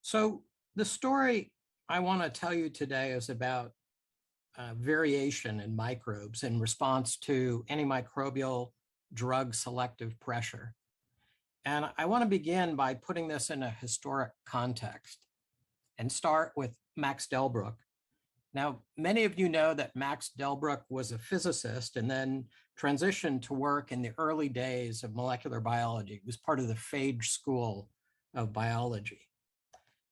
So the story I want to tell you today is about variation in microbes in response to antimicrobial drug selective pressure. And I want to begin by putting this in a historic context and start with Max Delbruck. Now, many of you know that Max Delbruck was a physicist and then transitioned to work in the early days of molecular biology. He was part of the phage school of biology.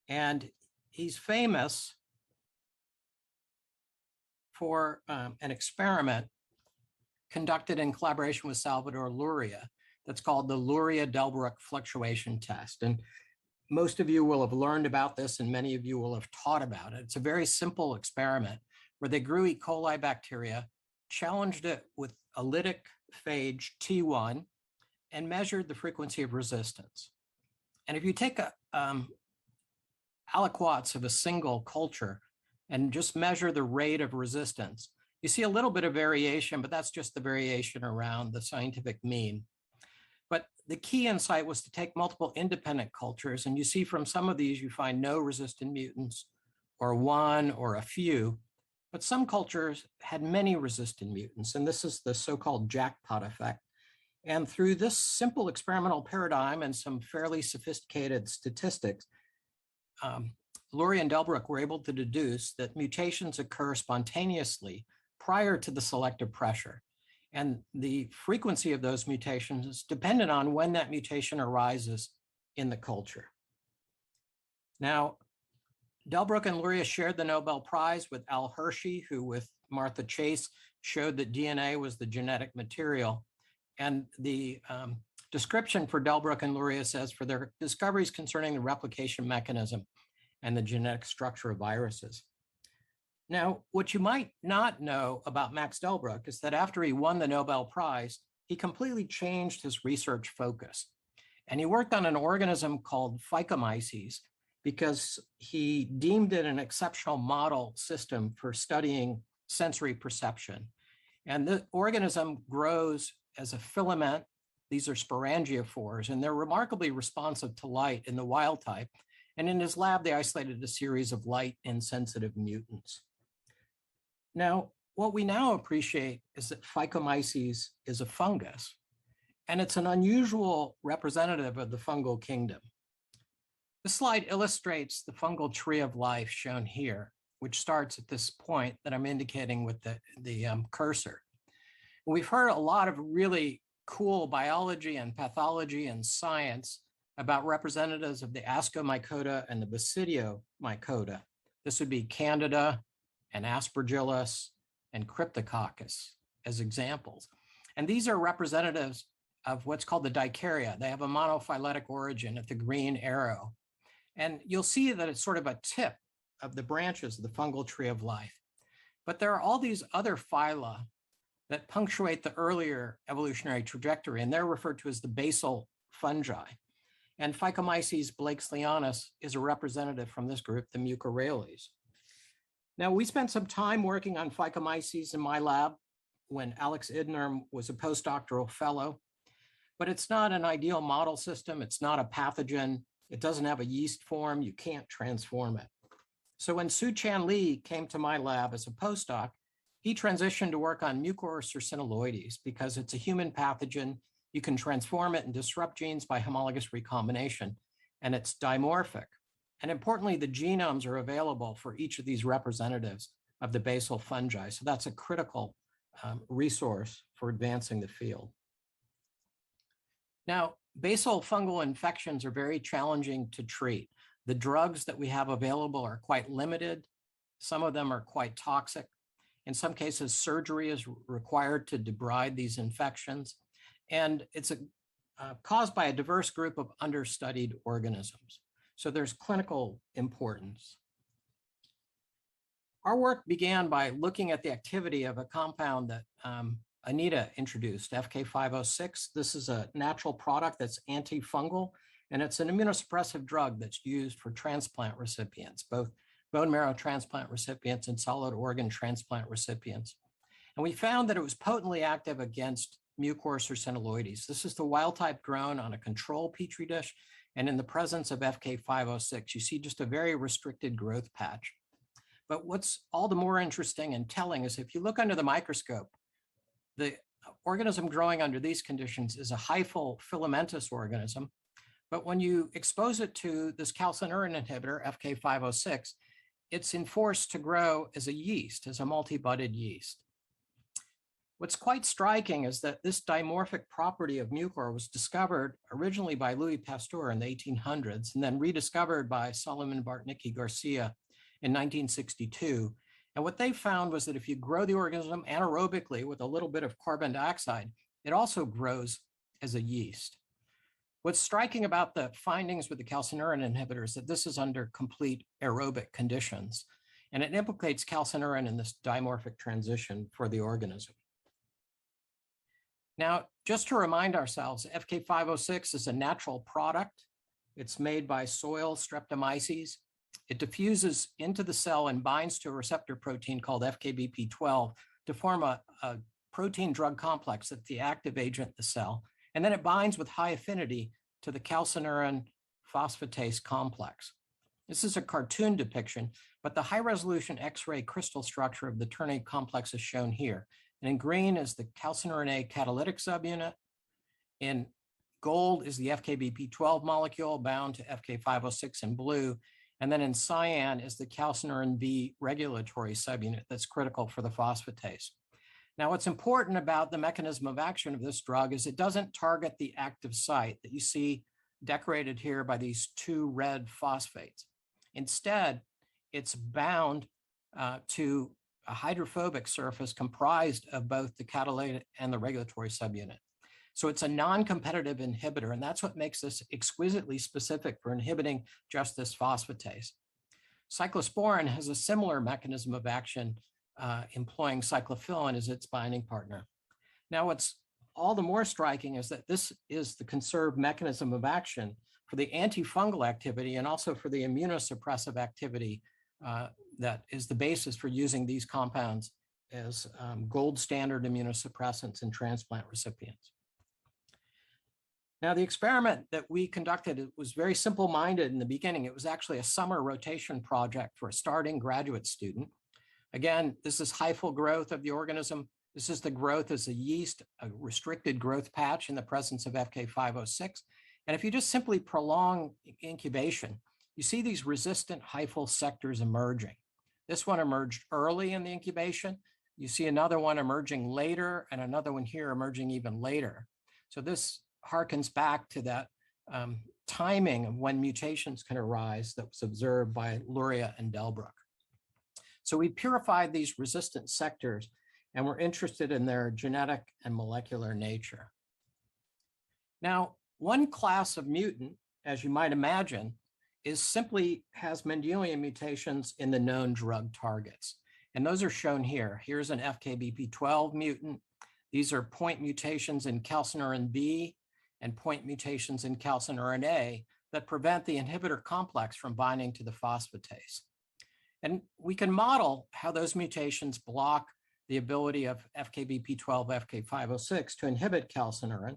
And he's famous for an experiment conducted in collaboration with Salvador Luria that's called the Luria-Delbruck fluctuation test. And most of you will have learned about this and many of you will have taught about it. It's a very simple experiment where they grew E. coli bacteria, challenged it with a lytic phage T1, and measured the frequency of resistance. And if you take a aliquots of a single culture and just measure the rate of resistance, you see a little bit of variation, but that's just the variation around the scientific mean. But the key insight was to take multiple independent cultures, and you see from some of these, you find no resistant mutants or one or a few, but some cultures had many resistant mutants, and this is the so-called jackpot effect. And through this simple experimental paradigm and some fairly sophisticated statistics, Luria and Delbruck were able to deduce that mutations occur spontaneously prior to the selective pressure. And the frequency of those mutations is dependent on when that mutation arises in the culture. Now, Delbruck and Luria shared the Nobel Prize with Al Hershey, who with Martha Chase showed that DNA was the genetic material. And the description for Delbruck and Luria says, for their discoveries concerning the replication mechanism and the genetic structure of viruses. Now, what you might not know about Max Delbruck is that after he won the Nobel Prize, he completely changed his research focus. And he worked on an organism called Phycomyces because he deemed it an exceptional model system for studying sensory perception. And the organism grows as a filament. These are sporangiophores, and they're remarkably responsive to light in the wild type. And in his lab, they isolated a series of light insensitive mutants. Now, what we now appreciate is that Phycomyces is a fungus, and it's an unusual representative of the fungal kingdom. This slide illustrates the fungal tree of life shown here, which starts at this point that I'm indicating with the cursor. We've heard a lot of really cool biology and pathology and science about representatives of the Ascomycota and the Basidiomycota. This would be Candida and Aspergillus and Cryptococcus as examples. And these are representatives of what's called the dikarya. They have a monophyletic origin at the green arrow. And you'll see that it's sort of a tip of the branches of the fungal tree of life. But there are all these other phyla that punctuate the earlier evolutionary trajectory, and they're referred to as the basal fungi. And Phycomyces blakesleyanus is a representative from this group, the Mucorales. Now, we spent some time working on Phycomyces in my lab when Alex Idner was a postdoctoral fellow, but it's not an ideal model system. It's not a pathogen. It doesn't have a yeast form. You can't transform it. So when Su-Chan Lee came to my lab as a postdoc, he transitioned to work on Mucor Sinaloides because it's a human pathogen. You can transform it and disrupt genes by homologous recombination, and it's dimorphic. And importantly, the genomes are available for each of these representatives of the basal fungi. So that's a critical resource for advancing the field. Now, basal fungal infections are very challenging to treat. The drugs that we have available are quite limited. Some of them are quite toxic. In some cases, surgery is required to debride these infections. And it's caused by a diverse group of understudied organisms. So there's clinical importance. Our work began by looking at the activity of a compound that Anita introduced, FK506. This is a natural product that's antifungal, and it's an immunosuppressive drug that's used for transplant recipients, both bone marrow transplant recipients and solid organ transplant recipients. And we found that it was potently active against Mucor Sinaloides. This is the wild type grown on a control Petri dish, And in the presence of FK506, you see just a very restricted growth patch. But what's all the more interesting and telling is if you look under the microscope, the organism growing under these conditions is a hyphal filamentous organism. But when you expose it to this calcineurin inhibitor, FK506, it's enforced to grow as a yeast, as a multi-budded yeast. What's quite striking is that this dimorphic property of mucor was discovered originally by Louis Pasteur in the 1800s and then rediscovered by Solomon Bartnicki Garcia in 1962. And what they found was that if you grow the organism anaerobically with a little bit of carbon dioxide, it also grows as a yeast. What's striking about the findings with the calcineurin inhibitor is that this is under complete aerobic conditions, and it implicates calcineurin in this dimorphic transition for the organism. Now, just to remind ourselves, FK506 is a natural product. It's made by soil Streptomyces. It diffuses into the cell and binds to a receptor protein called FKBP12 to form a protein drug complex that's the active agent in the cell. And then it binds with high affinity to the calcineurin phosphatase complex. This is a cartoon depiction, but the high resolution X-ray crystal structure of the ternate complex is shown here. And in green is the calcineurin A catalytic subunit. In gold is the FKBP12 molecule bound to FK506 in blue. And then in cyan is the calcineurin B regulatory subunit that's critical for the phosphatase. Now, what's important about the mechanism of action of this drug is it doesn't target the active site that you see decorated here by these two red phosphates. Instead, it's bound to a hydrophobic surface comprised of both the catalytic and the regulatory subunit. So it's a non-competitive inhibitor, and that's what makes this exquisitely specific for inhibiting just this phosphatase. Cyclosporin has a similar mechanism of action, employing cyclophilin as its binding partner. Now, what's all the more striking is that this is the conserved mechanism of action for the antifungal activity and also for the immunosuppressive activity that is the basis for using these compounds as gold standard immunosuppressants in transplant recipients. Now, the experiment that we conducted, it was very simple-minded in the beginning. It was actually a summer rotation project for a starting graduate student. Again, this is hyphal growth of the organism. This is the growth as a yeast, a restricted growth patch in the presence of FK506. And if you just simply prolong incubation, you see these resistant hyphal sectors emerging. This one emerged early in the incubation. You see another one emerging later and another one here emerging even later. So this harkens back to that timing of when mutations can arise that was observed by Luria and Delbruck. So we purified these resistant sectors and we're interested in their genetic and molecular nature. Now, one class of mutant, as you might imagine, is simply has Mendelian mutations in the known drug targets. And those are shown here. Here's an FKBP12 mutant. These are point mutations in calcineurin B and point mutations in calcineurin A that prevent the inhibitor complex from binding to the phosphatase. And we can model how those mutations block the ability of FKBP12, FK506 to inhibit calcineurin.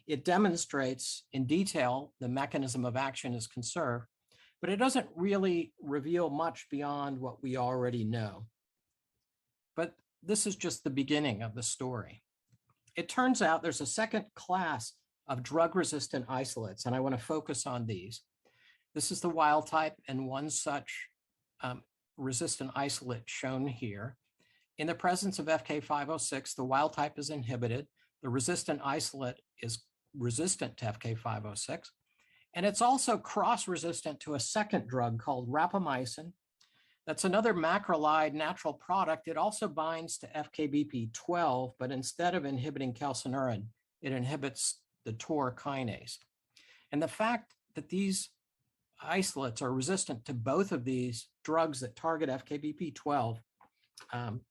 It demonstrates in detail the mechanism of action is conserved, but it doesn't really reveal much beyond what we already know. But this is just the beginning of the story. It turns out there's a second class of drug-resistant isolates, and I want to focus on these. This is the wild type and one such resistant isolate shown here. In the presence of FK506, the wild type is inhibited. The resistant isolate is resistant to FK506. And it's also cross-resistant to a second drug called rapamycin. That's another macrolide natural product. It also binds to FKBP12, but instead of inhibiting calcineurin, it inhibits the TOR kinase. And the fact that these isolates are resistant to both of these drugs that target FKBP12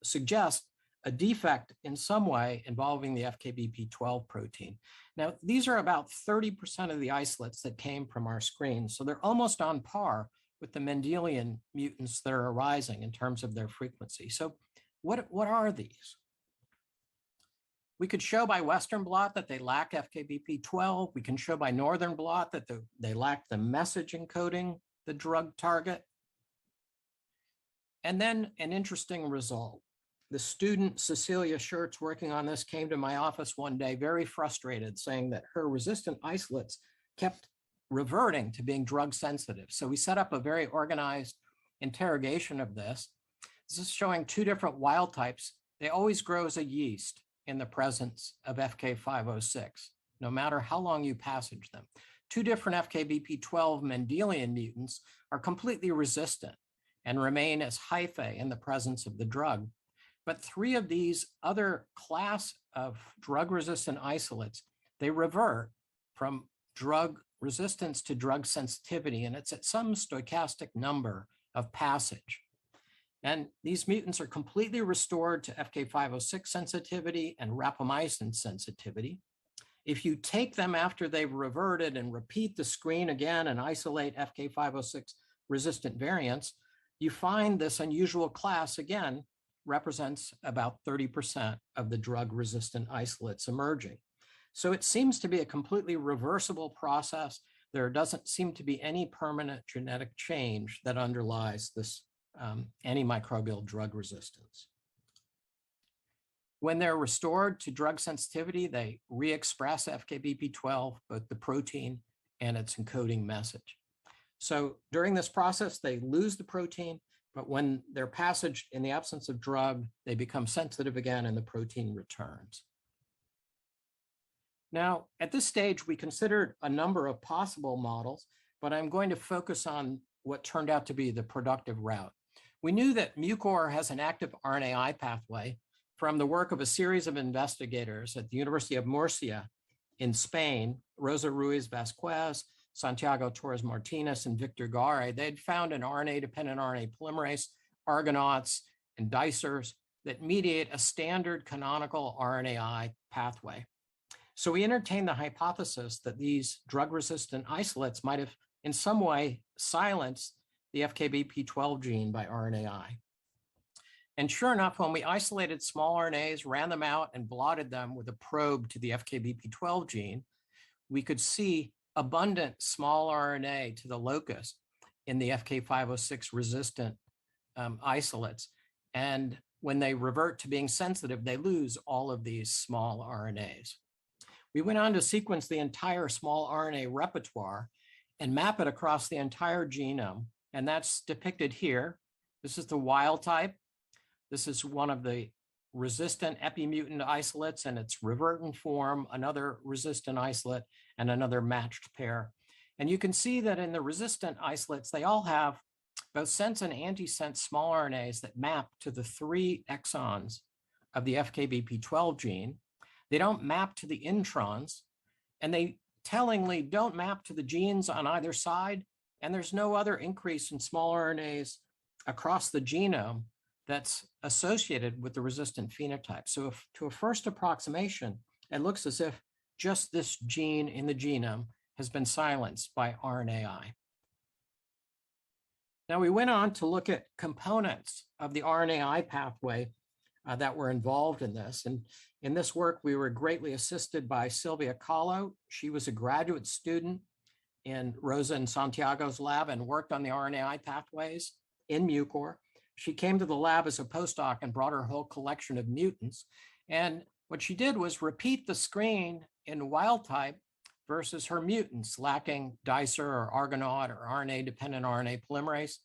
suggests a defect in some way involving the FKBP12 protein. Now, these are about 30% of the isolates that came from our screen, so they're almost on par with the Mendelian mutants that are arising in terms of their frequency. So what are these? We could show by Western blot that they lack FKBP12. We can show by Northern blot that they lack the message encoding the drug target. And then an interesting result. The student, Cecilia Schertz, working on this, came to my office one day very frustrated, saying that her resistant isolates kept reverting to being drug sensitive. So we set up a very organized interrogation of this. This is showing two different wild types. They always grow as a yeast in the presence of FK506, no matter how long you passage them. Two different FKBP12 Mendelian mutants are completely resistant and remain as hyphae in the presence of the drug. But three of these other class of drug-resistant isolates, they revert from drug resistance to drug sensitivity, and it's at some stochastic number of passage. And these mutants are completely restored to FK506 sensitivity and rapamycin sensitivity. If you take them after they've reverted and repeat the screen again and isolate FK506 resistant variants, you find this unusual class again represents about 30% of the drug-resistant isolates emerging. So it seems to be a completely reversible process. There doesn't seem to be any permanent genetic change that underlies this antimicrobial drug resistance. When they're restored to drug sensitivity, they re-express FKBP12, both the protein and its encoding message. So during this process, they lose the protein, but when they're passaged in the absence of drug, they become sensitive again and the protein returns. Now, at this stage, we considered a number of possible models, but I'm going to focus on what turned out to be the productive route. We knew that Mucor has an active RNAi pathway from the work of a series of investigators at the University of Murcia in Spain, Rosa Ruiz Vasquez, Santiago Torres Martinez, and Victor Gare. They'd found an RNA-dependent RNA polymerase, argonauts, and dicers that mediate a standard canonical RNAi pathway. So we entertained the hypothesis that these drug-resistant isolates might have in some way silenced the FKBP12 gene by RNAi. And sure enough, when we isolated small RNAs, ran them out, and blotted them with a probe to the FKBP12 gene, we could see abundant small RNA to the locus in the FK506 resistant isolates. And when they revert to being sensitive, they lose all of these small RNAs. We went on to sequence the entire small RNA repertoire and map it across the entire genome. And that's depicted here. This is the wild type. This is one of the resistant epimutant isolates and its revertant form, another resistant isolate, and another matched pair. And you can see that in the resistant isolates, they all have both sense and antisense small RNAs that map to the 3 exons of the FKBP12 gene. They don't map to the introns, and they tellingly don't map to the genes on either side, and there's no other increase in small RNAs across the genome that's associated with the resistant phenotype. So to a first approximation, it looks as if just this gene in the genome has been silenced by RNAi. Now we went on to look at components of the RNAi pathway that were involved in this. And in this work, we were greatly assisted by Sylvia Kahlo. She was a graduate student in Rosa and Santiago's lab and worked on the RNAi pathways in Mucor. She came to the lab as a postdoc and brought her whole collection of mutants. And what she did was repeat the screen in wild type versus her mutants lacking dicer or argonaut or RNA-dependent RNA polymerase.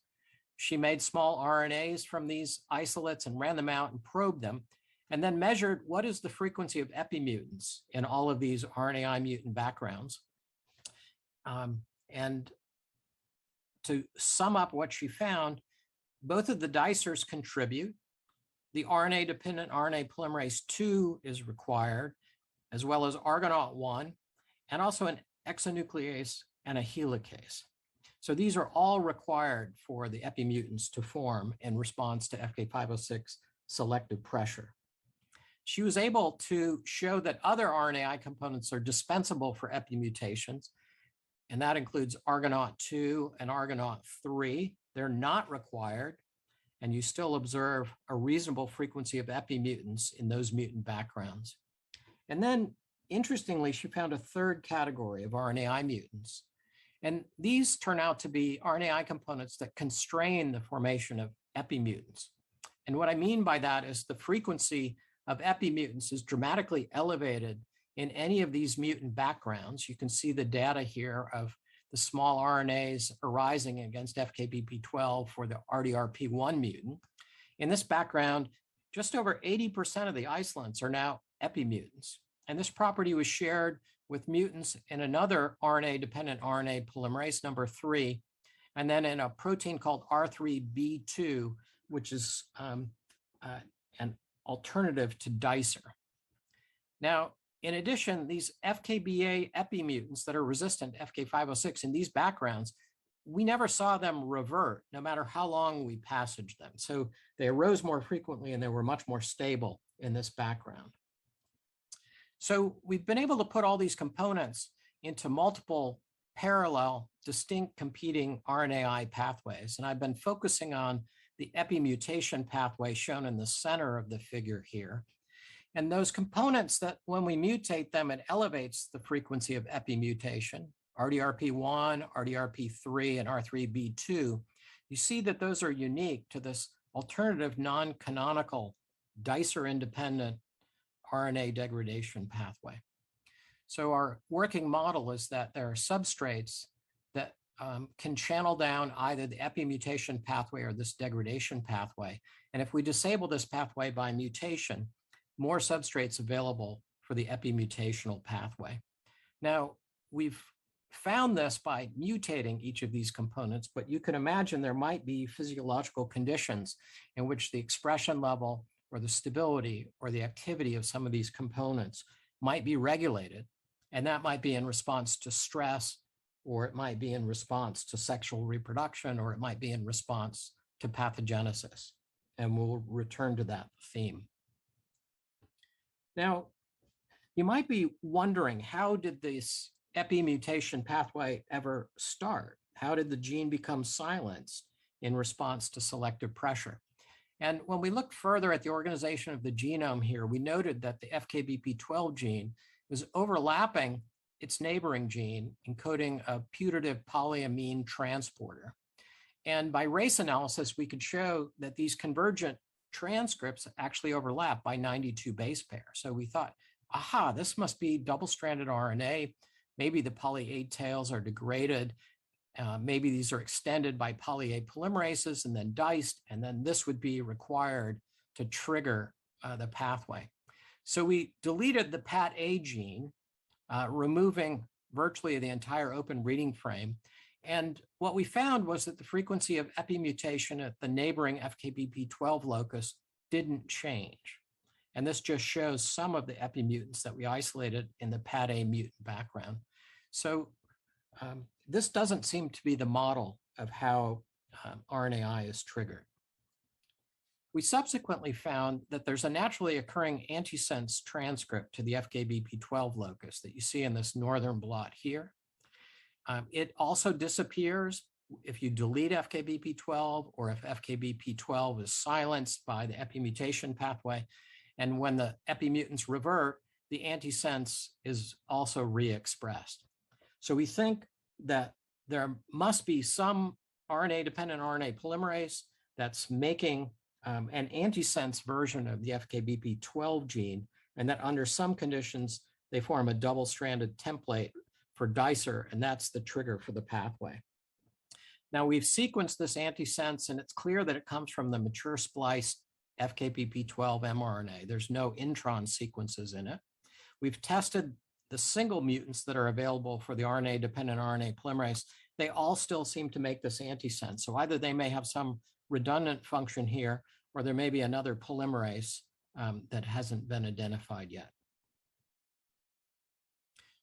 She made small RNAs from these isolates and ran them out and probed them, and then measured what is the frequency of epimutants in all of these RNAi mutant backgrounds. And to sum up what she found, both of the dicers contribute. The RNA-dependent RNA polymerase 2 is required, as well as argonaut 1, and also an exonuclease and a helicase. So these are all required for the epimutants to form in response to FK506 selective pressure. She was able to show that other RNAi components are dispensable for epimutations, and that includes argonaut 2 and argonaut 3. They're not required, and you still observe a reasonable frequency of epimutants in those mutant backgrounds. And then, interestingly, she found a third category of RNAi mutants. And these turn out to be RNAi components that constrain the formation of epimutants. And what I mean by that is the frequency of epimutants is dramatically elevated in any of these mutant backgrounds. You can see the data here of the small RNAs arising against FKBP12 for the RDRP1 mutant. In this background, just over 80% of the isolants are now epimutants. And this property was shared with mutants in another RNA-dependent RNA polymerase number 3, and then in a protein called R3b2, which is an alternative to dicer. Now, in addition, these FKBA epimutants that are resistant to FK506 in these backgrounds, we never saw them revert, no matter how long we passaged them. So they arose more frequently and they were much more stable in this background. So we've been able to put all these components into multiple parallel, distinct competing RNAi pathways. And I've been focusing on the epimutation pathway shown in the center of the figure here. And those components that when we mutate them, it elevates the frequency of epimutation, RDRP1, RDRP3, and R3b2. You see that those are unique to this alternative non-canonical dicer-independent RNA degradation pathway. So our working model is that there are substrates that can channel down either the epimutation pathway or this degradation pathway. And if we disable this pathway by mutation, more substrates available for the epimutational pathway. Now, we've found this by mutating each of these components, but you can imagine there might be physiological conditions in which the expression level or the stability or the activity of some of these components might be regulated. And that might be in response to stress, or it might be in response to sexual reproduction, or it might be in response to pathogenesis. And we'll return to that theme. Now, you might be wondering, how did this epimutation pathway ever start? How did the gene become silenced in response to selective pressure? And when we looked further at the organization of the genome here, we noted that the FKBP12 gene was overlapping its neighboring gene, encoding a putative polyamine transporter. And by race analysis, we could show that these convergent transcripts actually overlap by 92 base pairs. So we thought, aha, this must be double-stranded RNA. Maybe the poly A tails are degraded. Maybe these are extended by poly A polymerases and then diced, and then this would be required to trigger the pathway. So we deleted the PAT-A gene, removing virtually the entire open reading frame. And what we found was that the frequency of epimutation at the neighboring FKBP12 locus didn't change. And this just shows some of the epimutants that we isolated in the PAT-A mutant background. So this doesn't seem to be the model of how RNAi is triggered. We subsequently found that there's a naturally occurring antisense transcript to the FKBP12 locus that you see in this northern blot here. It also disappears if you delete FKBP12 or if FKBP12 is silenced by the epimutation pathway. And when the epimutants revert, the antisense is also re-expressed. So we think that there must be some RNA-dependent RNA polymerase that's making an antisense version of the FKBP12 gene, and that under some conditions, they form a double-stranded template for dicer, and that's the trigger for the pathway. Now we've sequenced this antisense, and it's clear that it comes from the mature spliced FKBP12 mRNA. There's no intron sequences in it. We've tested the single mutants that are available for the RNA-dependent RNA polymerase. They all still seem to make this antisense. So either they may have some redundant function here, or there may be another polymerase that hasn't been identified yet.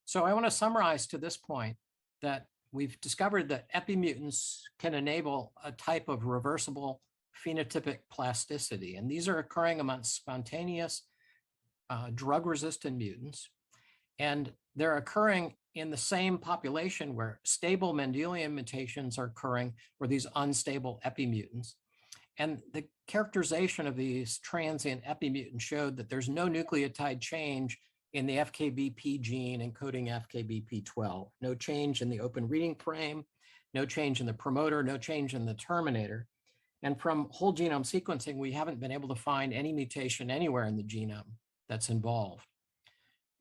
So I want to summarize to this point that we've discovered that epimutants can enable a type of reversible phenotypic plasticity. And these are occurring amongst spontaneous drug-resistant mutants. And they're occurring in the same population where stable Mendelian mutations are occurring, or these unstable epimutants. And the characterization of these transient epimutants showed that there's no nucleotide change in the FKBP gene encoding FKBP12. No change in the open reading frame, no change in the promoter, no change in the terminator. And from whole genome sequencing, we haven't been able to find any mutation anywhere in the genome that's involved.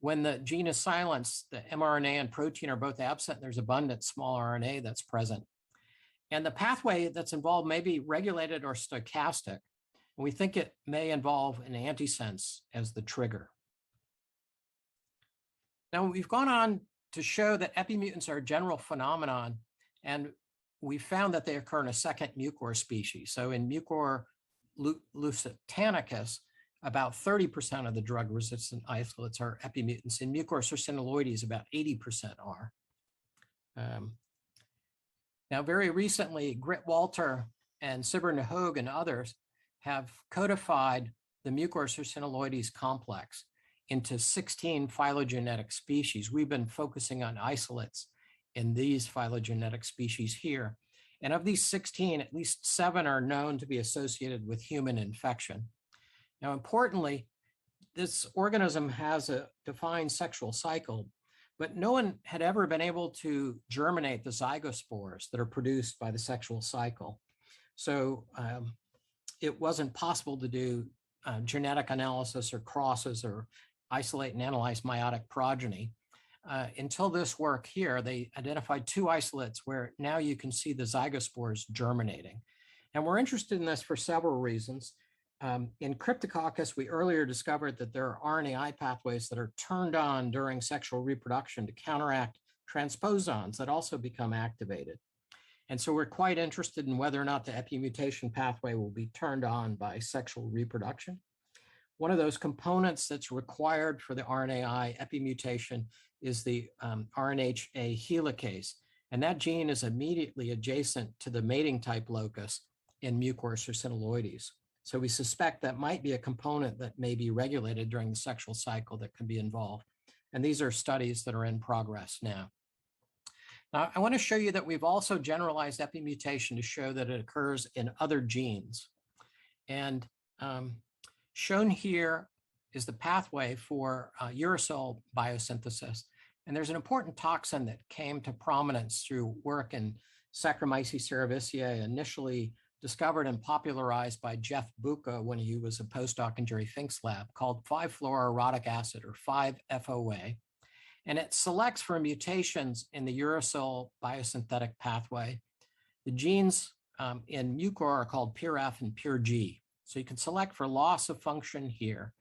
When the gene is silenced, the mRNA and protein are both absent. There's abundant small RNA that's present. And the pathway that's involved may be regulated or stochastic. And we think it may involve an antisense as the trigger. Now, we've gone on to show that epimutants are a general phenomenon, and we found that they occur in a second mucor species. So in Mucor lusitanicus, about 30% of the drug-resistant isolates are epimutants. In Mucor Sinaloides, about 80% are. Now, very recently, Grit Walter and Sibber Nahog and others have codified the Mucor Sinaloides complex into 16 phylogenetic species. We've been focusing on isolates in these phylogenetic species here. And of these 16, at least 7 are known to be associated with human infection. Now, importantly, this organism has a defined sexual cycle, but no one had ever been able to germinate the zygospores that are produced by the sexual cycle. So it wasn't possible to do genetic analysis or crosses or isolate and analyze meiotic progeny. Until this work here, they identified 2 isolates where now you can see the zygospores germinating. And we're interested in this for several reasons. In Cryptococcus, we earlier discovered that there are RNAi pathways that are turned on during sexual reproduction to counteract transposons that also become activated. And so we're quite interested in whether or not the epimutation pathway will be turned on by sexual reproduction. One of those components that's required for the RNAi epimutation is the RNAi helicase. And that gene is immediately adjacent to the mating type locus in Mucor Sinaloides. So we suspect that might be a component that may be regulated during the sexual cycle that can be involved. And these are studies that are in progress now. Now, I want to show you that we've also generalized epimutation to show that it occurs in other genes. And shown here is the pathway for uracil biosynthesis. And there's an important toxin that came to prominence through work in Saccharomyces cerevisiae, initially discovered and popularized by Jeff Buca when he was a postdoc in Jerry Fink's lab, called 5-fluoroerotic acid, or 5-FOA. And it selects for mutations in the uracil biosynthetic pathway. The genes in Mucor are called PIRF and PIRG. So you can select for loss of function here.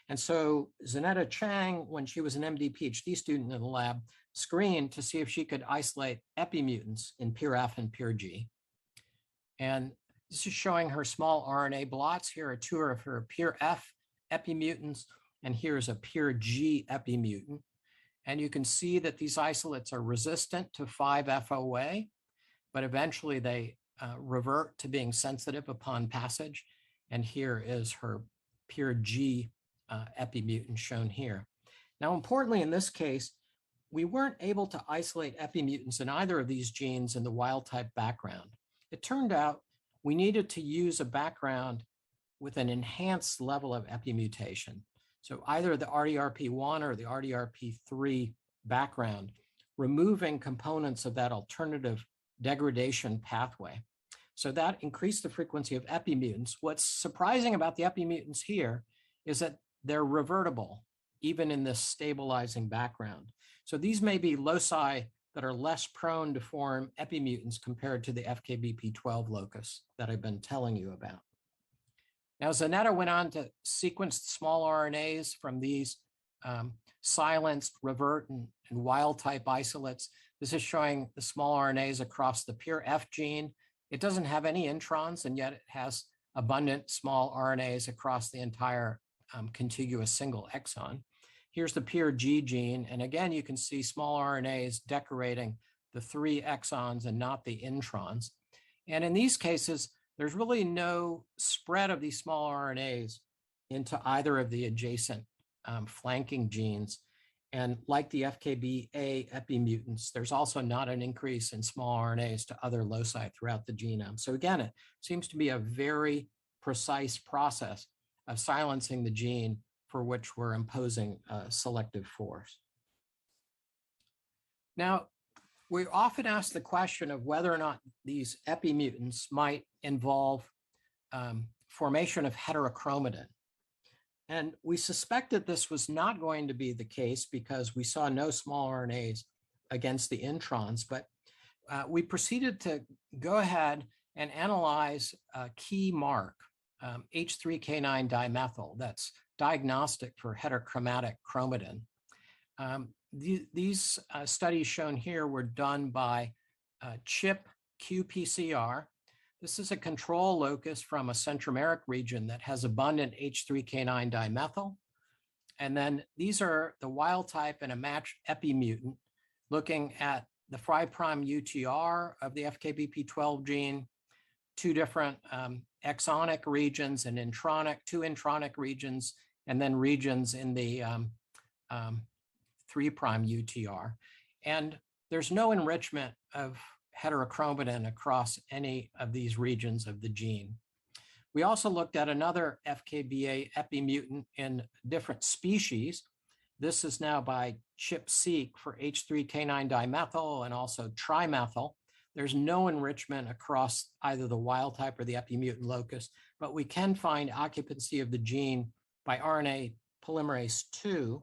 And so Zanetta Chang, when she was an MD PhD student in the lab, screened to see if she could isolate epimutants in PIRF and PIRG. And this is showing her small RNA blots. Here are 2 of her PIRF epimutants, and here's a PIRG epimutant. And you can see that these isolates are resistant to 5-FOA, but eventually they revert to being sensitive upon passage. And here is her PIRG epimutant shown here. Now, importantly, in this case, we weren't able to isolate epimutants in either of these genes in the wild type background. It turned out we needed to use a background with an enhanced level of epimutation. So either the RDRP1 or the RDRP3 background, removing components of that alternative degradation pathway. So that increased the frequency of epimutants. What's surprising about the epimutants here is that they're revertible, even in this stabilizing background. So these may be loci that are less prone to form epimutants compared to the FKBP12 locus that I've been telling you about. Now, Zanetta went on to sequence small RNAs from these silenced, revert, and wild type isolates. This is showing the small RNAs across the PIRF gene. It doesn't have any introns, and yet it has abundant small RNAs across the entire contiguous single exon. Here's the PIRG gene, and again, you can see small RNAs decorating the 3 exons and not the introns. And in these cases, there's really no spread of these small RNAs into either of the adjacent flanking genes. And like the FKBA epimutants, there's also not an increase in small RNAs to other loci throughout the genome. So again, it seems to be a very precise process of silencing the gene for which we're imposing a selective force. Now, we often ask the question of whether or not these epimutants might involve formation of heterochromatin. And we suspected this was not going to be the case because we saw no small RNAs against the introns, but we proceeded to go ahead and analyze a key mark, H3K9 dimethyl, that's diagnostic for heterochromatic chromatin. These studies shown here were done by CHIP qPCR. This is a control locus from a centromeric region that has abundant H3K9 dimethyl. And then these are the wild type and a matched epimutant looking at the 5' UTR of the FKBP12 gene, two different exonic regions and two intronic regions, and then regions in the 3' UTR. And there's no enrichment of heterochromatin across any of these regions of the gene. We also looked at another FKBA epimutant in different species. This is now by ChIP-seq for H3K9 dimethyl and also trimethyl. There's no enrichment across either the wild type or the epimutant locus, but we can find occupancy of the gene by RNA polymerase II,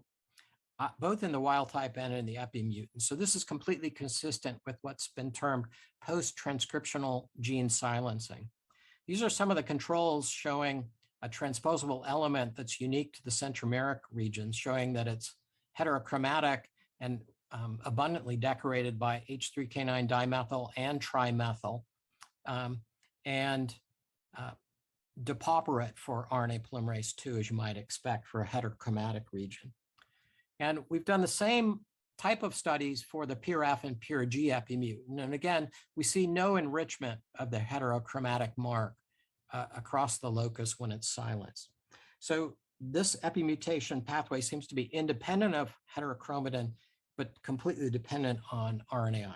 both in the wild type and in the epimutant. So this is completely consistent with what's been termed post-transcriptional gene silencing. These are some of the controls showing a transposable element that's unique to the centromeric region, showing that it's heterochromatic and abundantly decorated by H3K9 dimethyl and trimethyl, and depauperate for RNA polymerase II, as you might expect for a heterochromatic region. And we've done the same type of studies for the PRF and PRG epimutant. And again, we see no enrichment of the heterochromatic mark across the locus when it's silenced. So this epimutation pathway seems to be independent of heterochromatin, but completely dependent on RNAi.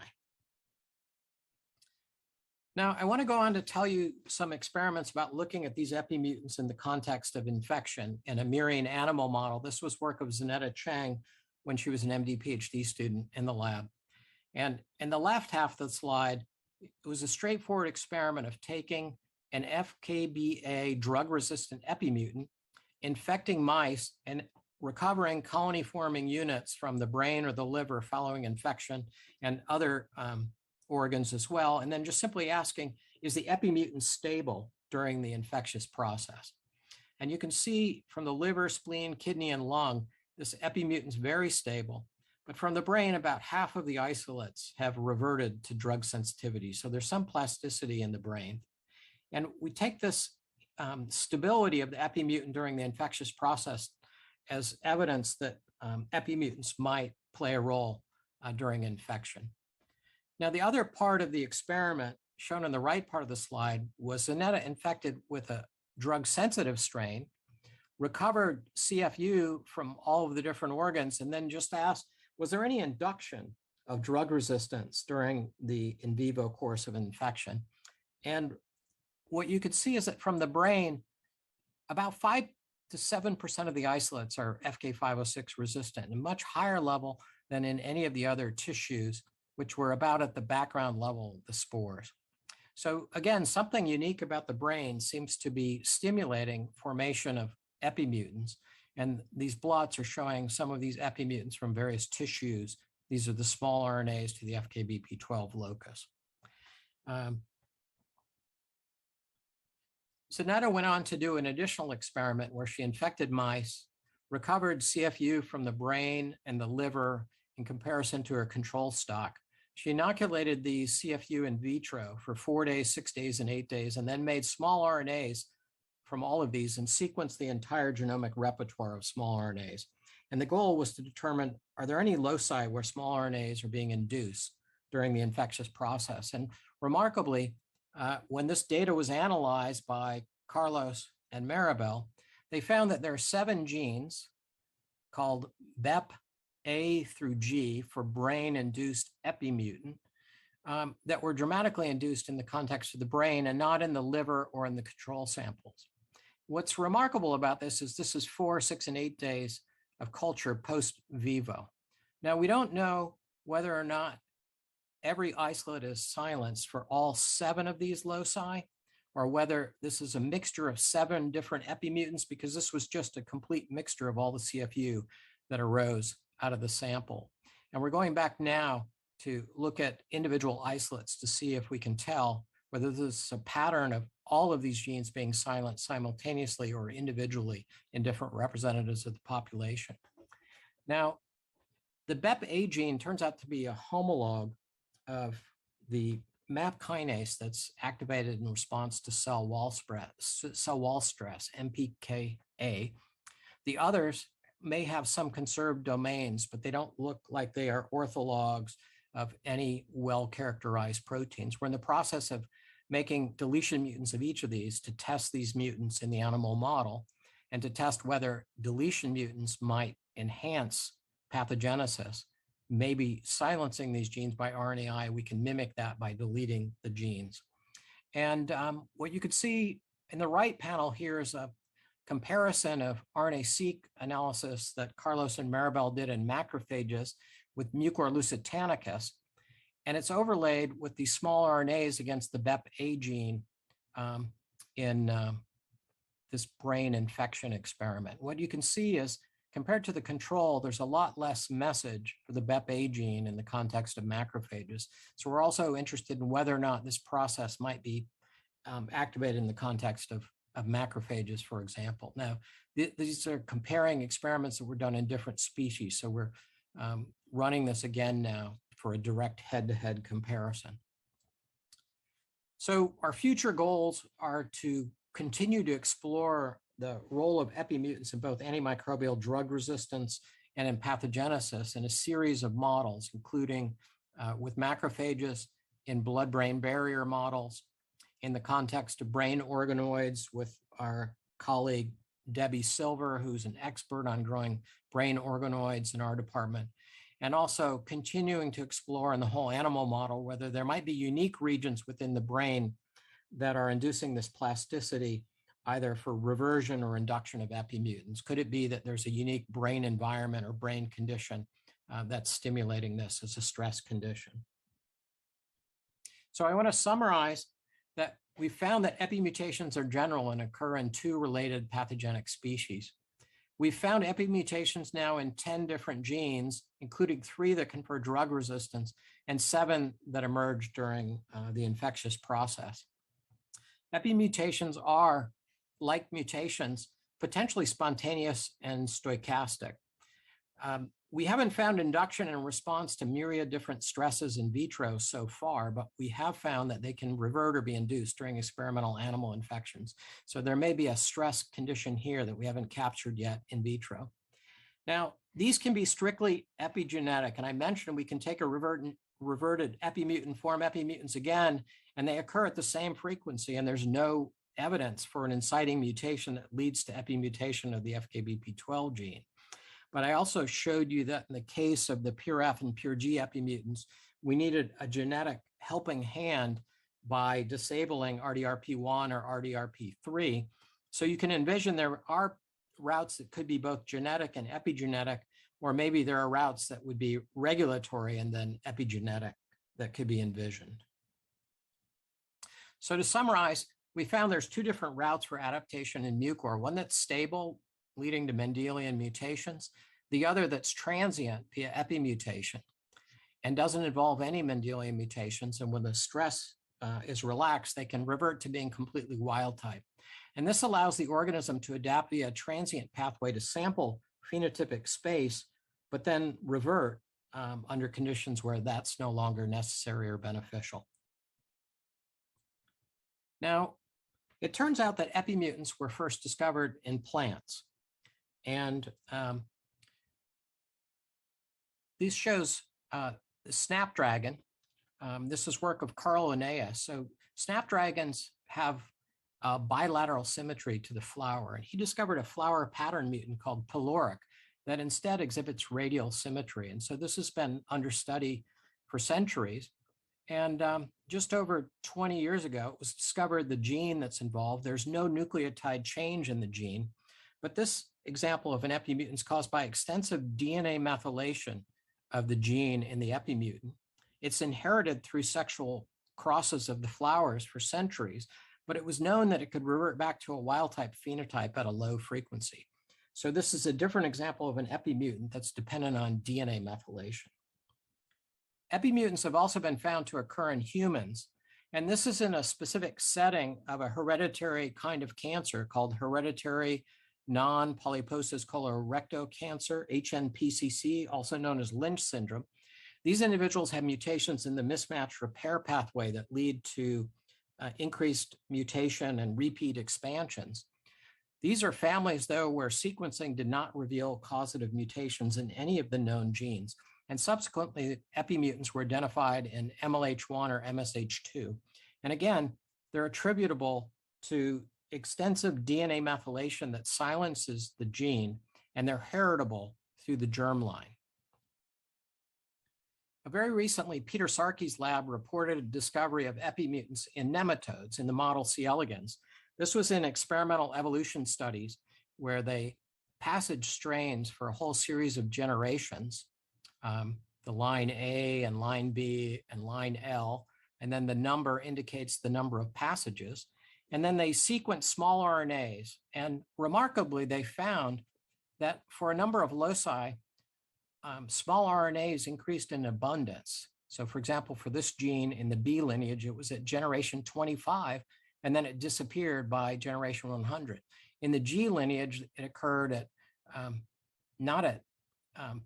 Now, I want to go on to tell you some experiments about looking at these epimutants in the context of infection in a murine animal model. This was work of Zanetta Chang when she was an MD PhD student in the lab. And in the left half of the slide, it was a straightforward experiment of taking an FKBA drug-resistant epimutant, infecting mice, and recovering colony-forming units from the brain or the liver following infection and other organs as well, and then just simply asking, is the epimutant stable during the infectious process? And you can see from the liver, spleen, kidney, and lung, this epimutant is very stable. But from the brain, about half of the isolates have reverted to drug sensitivity. So there's some plasticity in the brain. And we take this stability of the epimutant during the infectious process as evidence that epimutants might play a role during infection. Now, the other part of the experiment shown on the right part of the slide was Zanetta infected with a drug-sensitive strain, recovered CFU from all of the different organs, and then just asked, was there any induction of drug resistance during the in vivo course of infection? And what you could see is that from the brain, about 5 to 7% of the isolates are FK506 resistant, a much higher level than in any of the other tissues, which were about at the background level of the spores. So again, something unique about the brain seems to be stimulating formation of epimutants. And these blots are showing some of these epimutants from various tissues. These are the small RNAs to the FKBP12 locus. Zanetta went on to do an additional experiment where she infected mice, recovered CFU from the brain and the liver in comparison to her control stock. She inoculated the CFU in vitro for 4 days, 6 days, and 8 days, and then made small RNAs from all of these and sequenced the entire genomic repertoire of small RNAs. And the goal was to determine, are there any loci where small RNAs are being induced during the infectious process? And remarkably, when this data was analyzed by Carlos and Maribel, they found that there are 7 genes called BEP A through G for brain-induced epimutant that were dramatically induced in the context of the brain and not in the liver or in the control samples. what's remarkable about this is 4, 6, and 8 days of culture post vivo. Now, we don't know whether or not every isolate is silenced for all 7 of these loci, or whether this is a mixture of 7 different epimutants, because this was just a complete mixture of all the CFU that arose out of the sample. And we're going back now to look at individual isolates to see if we can tell whether this is a pattern of all of these genes being silenced simultaneously or individually in different representatives of the population. Now, the BEP-A gene turns out to be a homologue of the MAP kinase that's activated in response to cell wall stress, MPKA. The others may have some conserved domains, but they don't look like they are orthologs of any well-characterized proteins. We're in the process of making deletion mutants of each of these to test these mutants in the animal model and to test whether deletion mutants might enhance pathogenesis. Maybe silencing these genes by RNAi, we can mimic that by deleting the genes. And what you could see in the right panel here is a comparison of RNA-seq analysis that Carlos and Maribel did in macrophages with Mucor lusitanicus, and it's overlaid with these small RNAs against the BEP-A gene in this brain infection experiment. What you can see is, compared to the control, there's a lot less message for the BEP-A gene in the context of macrophages. So we're also interested in whether or not this process might be activated in the context of macrophages, for example. Now, these are comparing experiments that were done in different species. So we're running this again now for a direct head-to-head comparison. So our future goals are to continue to explore the role of epimutants in both antimicrobial drug resistance and in pathogenesis in a series of models, including with macrophages, in blood-brain barrier models, in the context of brain organoids with our colleague Debbie Silver, who's an expert on growing brain organoids in our department, and also continuing to explore in the whole animal model whether there might be unique regions within the brain that are inducing this plasticity, either for reversion or induction of epimutants. Could it be that there's a unique brain environment or brain condition that's stimulating this as a stress condition? So I want to summarize that we found that epimutations are general and occur in 2 related pathogenic species. We've found epimutations now in 10 different genes, including 3 that confer drug resistance and 7 that emerge during the infectious process. Epimutations are, like mutations, potentially spontaneous and stochastic. We haven't found induction in response to myriad different stresses in vitro so far, but we have found that they can revert or be induced during experimental animal infections. So there may be a stress condition here that we haven't captured yet in vitro. Now, these can be strictly epigenetic, and I mentioned we can take a reverted epimutant, form epimutants again, and they occur at the same frequency, and there's no evidence for an inciting mutation that leads to epimutation of the FKBP12 gene. But I also showed you that in the case of the pure F and pure G epimutants, we needed a genetic helping hand by disabling RDRP1 or RDRP3. So you can envision there are routes that could be both genetic and epigenetic, or maybe there are routes that would be regulatory and then epigenetic that could be envisioned. So to summarize, we found there's 2 different routes for adaptation in mucor, one that's stable, leading to Mendelian mutations, the other that's transient via epimutation and doesn't involve any Mendelian mutations. And when the stress is relaxed, they can revert to being completely wild type. And this allows the organism to adapt via a transient pathway to sample phenotypic space, but then revert under conditions where that's no longer necessary or beneficial. Now, it turns out that epimutants were first discovered in plants. And this shows the snapdragon. This is work of Carl Linnaeus. So snapdragons have bilateral symmetry to the flower. And he discovered a flower pattern mutant called pyloric that instead exhibits radial symmetry. And so this has been under study for centuries. And just over 20 years ago, it was discovered the gene that's involved. There's no nucleotide change in the gene, but this example of an epimutant is caused by extensive DNA methylation of the gene in the epimutant. It's inherited through sexual crosses of the flowers for centuries, but it was known that it could revert back to a wild-type phenotype at a low frequency. So this is a different example of an epimutant that's dependent on DNA methylation. Epimutants have also been found to occur in humans, and this is in a specific setting of a hereditary kind of cancer called hereditary non-polyposis colorectal cancer, HNPCC, also known as Lynch syndrome. These individuals have mutations in the mismatch repair pathway that lead to increased mutation and repeat expansions. These are families, though, where sequencing did not reveal causative mutations in any of the known genes. And subsequently, epimutants were identified in MLH1 or MSH2. And again, they're attributable to extensive DNA methylation that silences the gene, and they're heritable through the germline. Very recently, Peter Sarkey's lab reported a discovery of epimutants in nematodes in the model C. elegans. This was in experimental evolution studies where they passage strains for a whole series of generations, the line A and line B and line L, and then the number indicates the number of passages. And then they sequenced small RNAs. And remarkably, they found that for a number of loci, small RNAs increased in abundance. So for example, for this gene in the B lineage, it was at generation 25, and then it disappeared by generation 100. In the G lineage, it occurred at, not at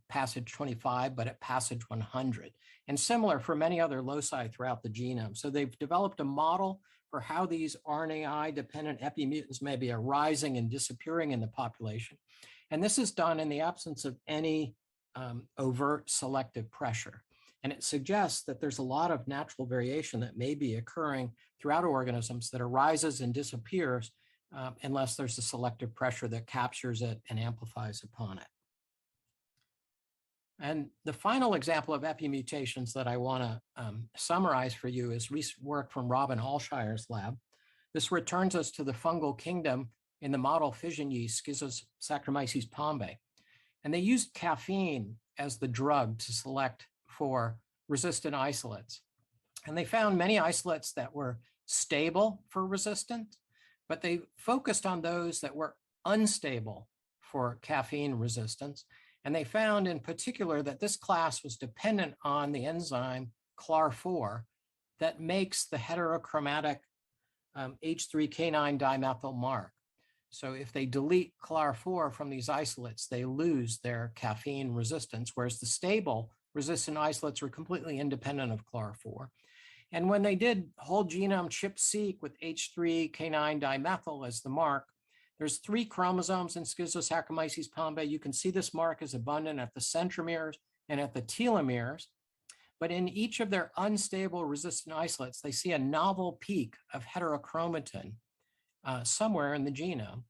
passage 25, but at passage 100. And similar for many other loci throughout the genome. So they've developed a model for how these RNAi-dependent epimutants may be arising and disappearing in the population. And this is done in the absence of any overt selective pressure. And it suggests that there's a lot of natural variation that may be occurring throughout organisms that arises and disappears unless there's a selective pressure that captures it and amplifies upon it. And the final example of epimutations that I want to summarize for you is recent work from Robin Alshire's lab. This returns us to the fungal kingdom in the model fission yeast, Saccharomyces pombe. And they used caffeine as the drug to select for resistant isolates. And they found many isolates that were stable for resistance, but they focused on those that were unstable for caffeine resistance. And they found in particular that this class was dependent on the enzyme CLAR4 that makes the heterochromatic H3K9 dimethyl mark. So if they delete CLAR4 from these isolates, they lose their caffeine resistance, whereas the stable resistant isolates were completely independent of CLAR4. And when they did whole genome ChIP-seq with H3K9 dimethyl as the mark, there's 3 chromosomes in Saccharomyces pombe. You can see this mark is abundant at the centromeres and at the telomeres. But in each of their unstable resistant isolates, they see a novel peak of heterochromatin somewhere in the genome.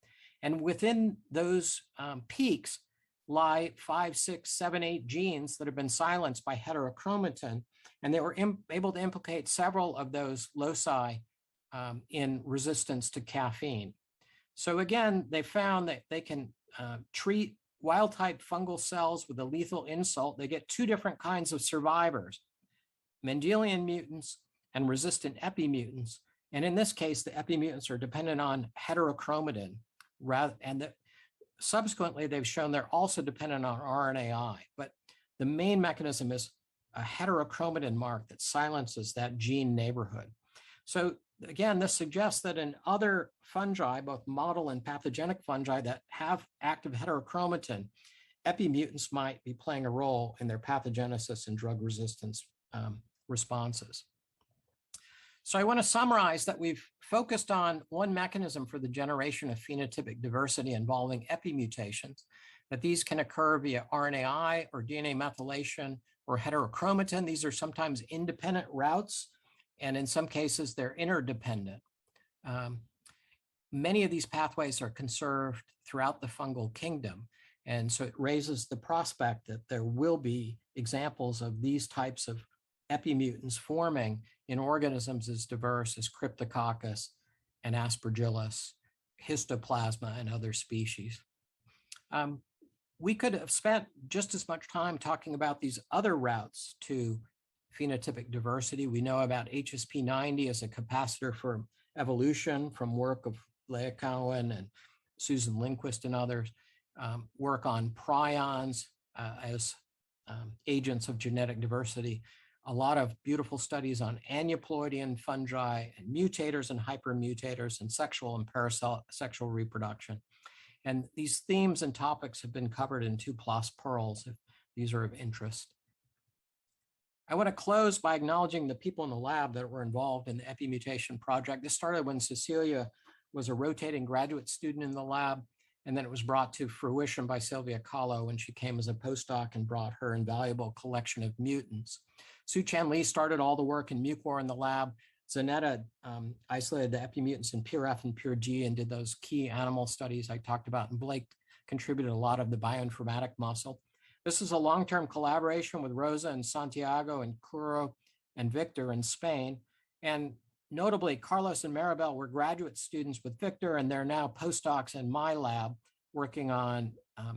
And within those peaks lie 5, 6, 7, 8 genes that have been silenced by heterochromatin. And they were able to implicate several of those loci in resistance to caffeine. So again, they found that they can treat wild-type fungal cells with a lethal insult. They get 2 different kinds of survivors, Mendelian mutants and resistant epimutants. And in this case, the epimutants are dependent on heterochromatin, subsequently, they've shown they're also dependent on RNAi. But the main mechanism is a heterochromatin mark that silences that gene neighborhood. So again, this suggests that in other fungi, both model and pathogenic fungi that have active heterochromatin, epimutants might be playing a role in their pathogenesis and drug resistance responses. So I want to summarize that we've focused on one mechanism for the generation of phenotypic diversity involving epimutations, that these can occur via RNAi or DNA methylation or heterochromatin. These are sometimes independent routes, and in some cases, they're interdependent. Many of these pathways are conserved throughout the fungal kingdom, and so it raises the prospect that there will be examples of these types of epimutants forming in organisms as diverse as Cryptococcus and Aspergillus, Histoplasma, and other species. We could have spent just as much time talking about these other routes to phenotypic diversity. We know about HSP90 as a capacitor for evolution from work of Leah Cohen and Susan Lindquist and others, work on prions as agents of genetic diversity, a lot of beautiful studies on aneuploidian fungi and mutators and hypermutators and sexual and parasexual reproduction. And these themes and topics have been covered in 2+ Pearls, if these are of interest. I want to close by acknowledging the people in the lab that were involved in the Epimutation project. This started when Cecilia was a rotating graduate student in the lab, and then it was brought to fruition by Sylvia Kahlo when she came as a postdoc and brought her invaluable collection of mutants. Su-Chan Lee started all the work in Mucor in the lab. Zanetta isolated the epimutants in pure F and pure G and did those key animal studies I talked about, and Blake contributed a lot of the bioinformatic muscle. This is a long-term collaboration with Rosa and Santiago and Curo and Victor in Spain. And notably, Carlos and Maribel were graduate students with Victor, and they're now postdocs in my lab working on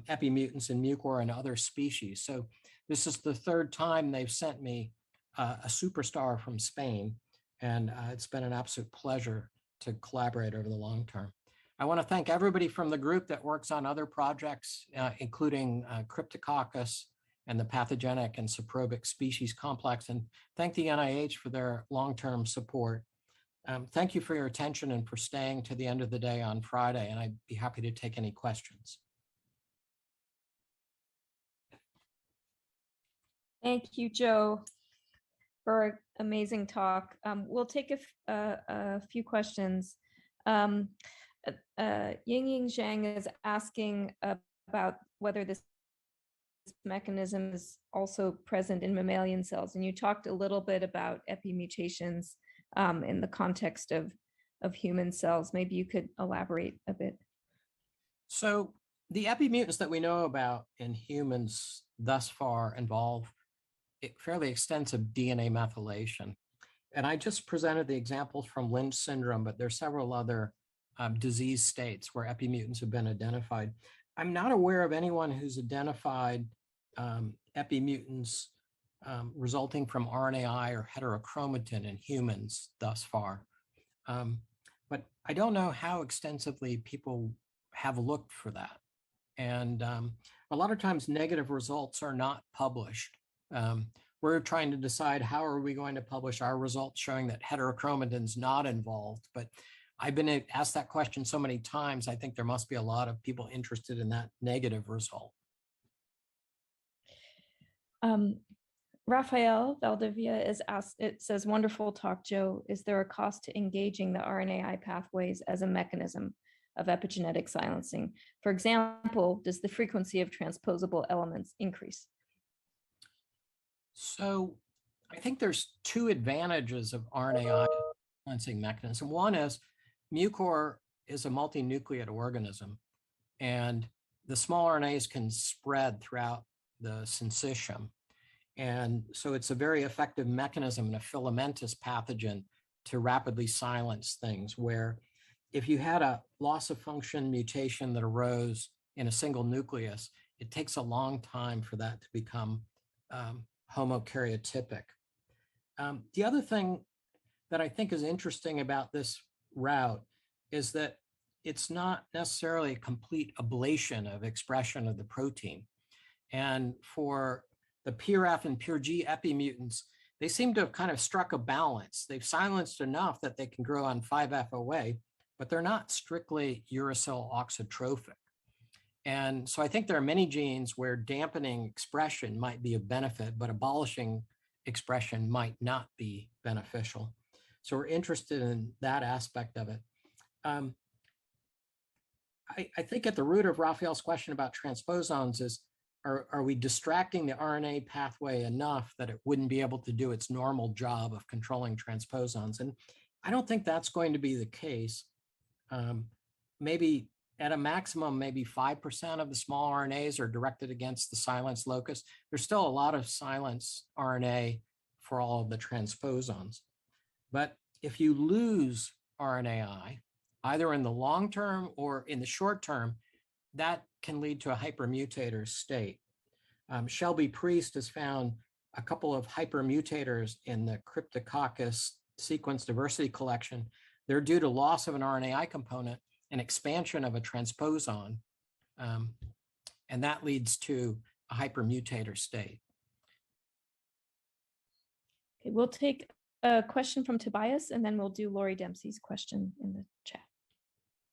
epimutants in Mucor and other species. So this is the third time they've sent me a superstar from Spain. And it's been an absolute pleasure to collaborate over the long term. I want to thank everybody from the group that works on other projects, including Cryptococcus and the pathogenic and saprobic species complex, and thank the NIH for their long-term support. Thank you for your attention and for staying to the end of the day on Friday, and I'd be happy to take any questions. Thank you, Joe, for an amazing talk. We'll take a few questions. Ying Zhang is asking about whether this mechanism is also present in mammalian cells. And you talked a little bit about epimutations in the context of human cells. Maybe you could elaborate a bit. So the epimutants that we know about in humans thus far involve fairly extensive DNA methylation. And I just presented the examples from Lynch syndrome, but there's several other disease states where epimutants have been identified. I'm not aware of anyone who's identified epimutants resulting from RNAi or heterochromatin in humans thus far. But I don't know how extensively people have looked for that. And a lot of times negative results are not published. We're trying to decide how are we going to publish our results showing that heterochromatin's not involved. But I've been asked that question so many times, I think there must be a lot of people interested in that negative result. Rafael Valdivia is asked, it says, wonderful talk, Joe. Is there a cost to engaging the RNAi pathways as a mechanism of epigenetic silencing? For example, does the frequency of transposable elements increase? So I think there's two advantages of RNAi silencing mechanism. One is Mucor is a multinucleate organism, and the small RNAs can spread throughout the syncytium. And so it's a very effective mechanism in a filamentous pathogen to rapidly silence things, where if you had a loss of function mutation that arose in a single nucleus, it takes a long time for that to become homokaryotypic. The other thing that I think is interesting about this route is that it's not necessarily a complete ablation of expression of the protein. And for the pure F and pure G epimutants, they seem to have kind of struck a balance. They've silenced enough that they can grow on 5-FOA, but they're not strictly uracil oxytrophic. And so I think there are many genes where dampening expression might be of benefit, but abolishing expression might not be beneficial. So we're interested in that aspect of it. I think at the root of Raphael's question about transposons is, are we distracting the RNA pathway enough that it wouldn't be able to do its normal job of controlling transposons? And I don't think that's going to be the case. Maybe at a maximum, maybe 5% of the small RNAs are directed against the silence locus. There's still a lot of silence RNA for all of the transposons. But if you lose RNAi, either in the long term or in the short term, that can lead to a hypermutator state. Shelby Priest has found a couple of hypermutators in the Cryptococcus sequence diversity collection. They're due to loss of an RNAi component and expansion of a transposon. And that leads to a hypermutator state. Okay, we'll take a question from Tobias, and then we'll do Lori Dempsey's question in the chat.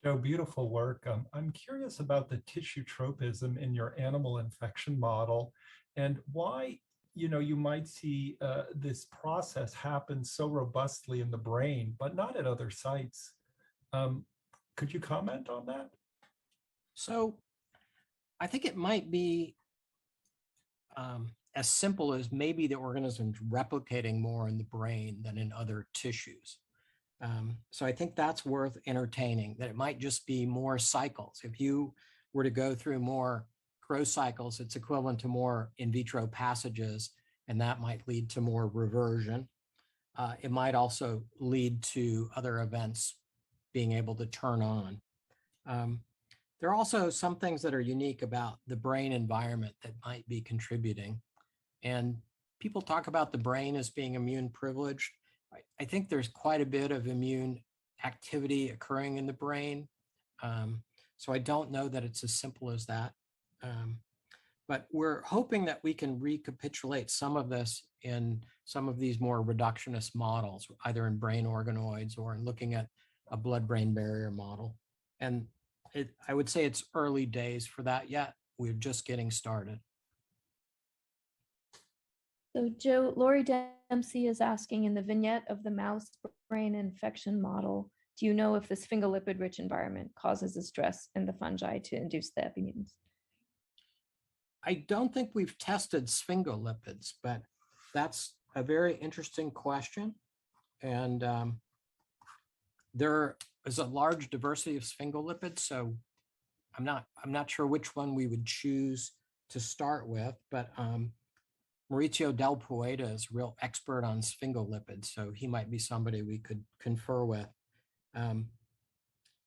Joe, beautiful work. I'm curious about the tissue tropism in your animal infection model and why, you might see this process happen so robustly in the brain, but not at other sites. Could you comment on that? So I think it might be as simple as maybe the organism's replicating more in the brain than in other tissues. So I think that's worth entertaining, that it might just be more cycles. If you were to go through more growth cycles, it's equivalent to more in vitro passages, and that might lead to more reversion. It might also lead to other events being able to turn on. There are also some things that are unique about the brain environment that might be contributing. And people talk about the brain as being immune privileged. I think there's quite a bit of immune activity occurring in the brain. So I don't know that it's as simple as that. But we're hoping that we can recapitulate some of this in some of these more reductionist models, either in brain organoids or in looking at a blood-brain barrier model. And I would say it's early days for that yet. We're just getting started. So Joe, Lori Dempsey is asking, in the vignette of the mouse brain infection model, do you know if this sphingolipid-rich environment causes the stress in the fungi to induce the epimutants? I don't think we've tested sphingolipids, but that's a very interesting question. And there is a large diversity of sphingolipids, so I'm not sure which one we would choose to start with, but Maurizio Del Poeta is a real expert on sphingolipids, so he might be somebody we could confer with.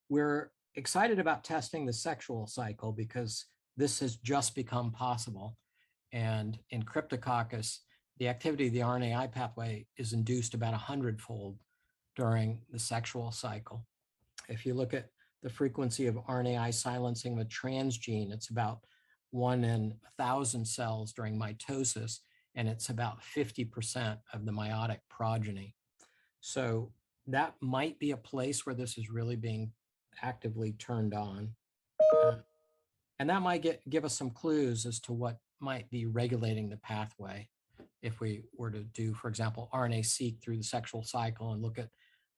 We're excited about testing the sexual cycle because this has just become possible. And in Cryptococcus, the activity of the RNAi pathway is induced about 100-fold during the sexual cycle. If you look at the frequency of RNAi silencing of a transgene, it's about 1 in 1,000 cells during mitosis, and it's about 50% of the meiotic progeny. So that might be a place where this is really being actively turned on. And that might give us some clues as to what might be regulating the pathway if we were to do, for example, RNA-seq through the sexual cycle and look at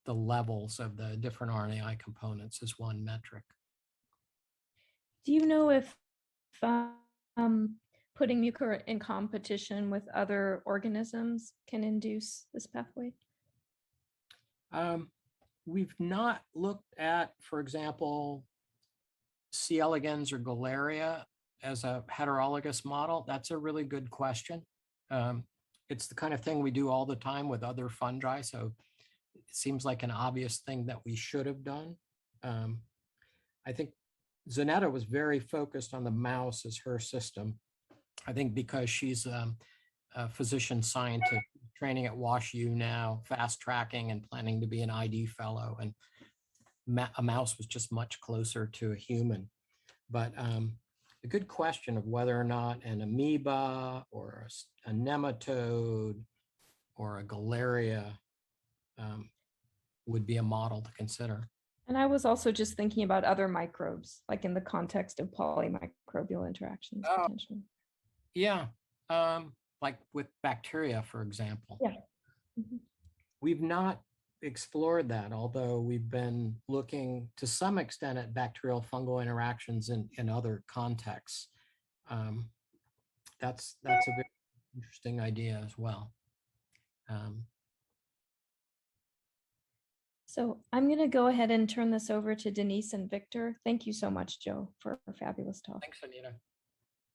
the levels of the different RNAi components as one metric. Do you know if putting mucor in competition with other organisms can induce this pathway? We've not looked at, for example, C. elegans or Galeria as a heterologous model. That's a really good question. It's the kind of thing we do all the time with other fungi, so it seems like an obvious thing that we should have done. I think Zanetta was very focused on the mouse as her system. I think because she's a physician scientist training at WashU now, fast tracking and planning to be an ID fellow, and a mouse was just much closer to a human. But a good question of whether or not an amoeba or a nematode or a Galeria would be a model to consider. And I was also just thinking about other microbes, like in the context of polymicrobial interactions, potentially. Yeah, like with bacteria, for example. Yeah. Mm-hmm. We've not explored that, although we've been looking to some extent at bacterial fungal interactions in other contexts. That's a very interesting idea as well. So I'm going to go ahead and turn this over to Denise and Victor. Thank you so much, Joe, for a fabulous talk. Thanks, Anita.